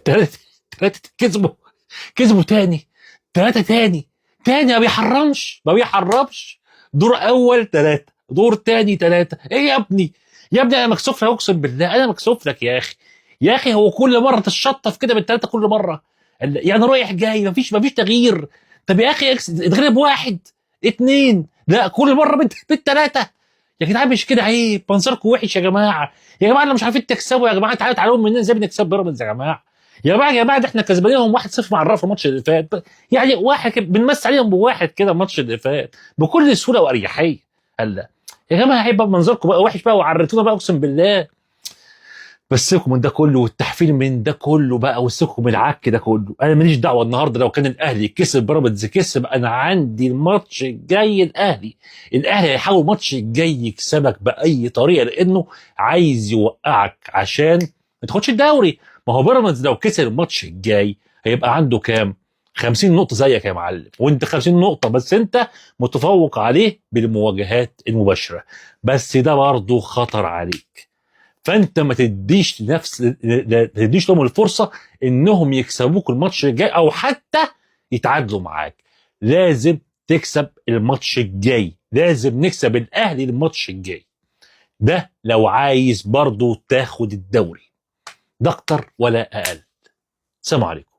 ثلاثه كسبوا تاني، ثلاثه تاني، ما بيحرمش. دور اول ثلاثه، دور تاني ثلاثه. ايه يا ابني؟ يا ابني انا مكسوف لك، اقسم بالله انا مكسوف لك يا اخي. يا اخي هو كل مره تشطف كده بالثلاثه كل مره؟ يعني رايح جاي، مفيش تغيير. طب يا اخي اتغلب واحد اتنين، لا كل مره بالثلاثه. يا جدعان مش كده عيب؟ منظركم وحش يا جماعه. يا جماعه لو مش عارفين تكسبوا يا جماعه تعالوا مننا ازاي بنكسب بيراميدز يا جماعه. يا جماعه ده احنا كسبانينهم 1-0 مع الرافع الماتش اللي فات. يعني واحد بنمس عليهم بواحد كده الماتش اللي فات بكل سهوله واريحيه. هلا يا جماعه عيب بقى، منظركم بقى وحش بقى وعرتونا بقى اقسم بالله. بس سيبكم من ده كله والتحفيل من ده كله بقى، وسيبكم من العك ده كله. انا ماليش دعوه النهارده لو كان الاهلي كسب بيراميدز كسب. انا عندي الماتش الجاي الاهلي هيحاول الماتش الجاي يكسبك باي طريقه، لانه عايز يوقعك عشان ما تاخدش الدوري. ما هو بيراميدز لو كسب الماتش الجاي هيبقى عنده كام؟ 50 نقطه زيك يا معلم، وانت 50 نقطه بس انت متفوق عليه بالمواجهات المباشره. بس ده برضه خطر عليك. فانت ما تديش لهم الفرصه انهم يكسبوك الماتش الجاي او حتى يتعادلوا معاك. لازم تكسب الماتش الجاي، لازم نكسب الاهلي الماتش الجاي. ده لو عايز برضو تاخد الدوري، ده اكتر ولا اقل. سلام عليكم.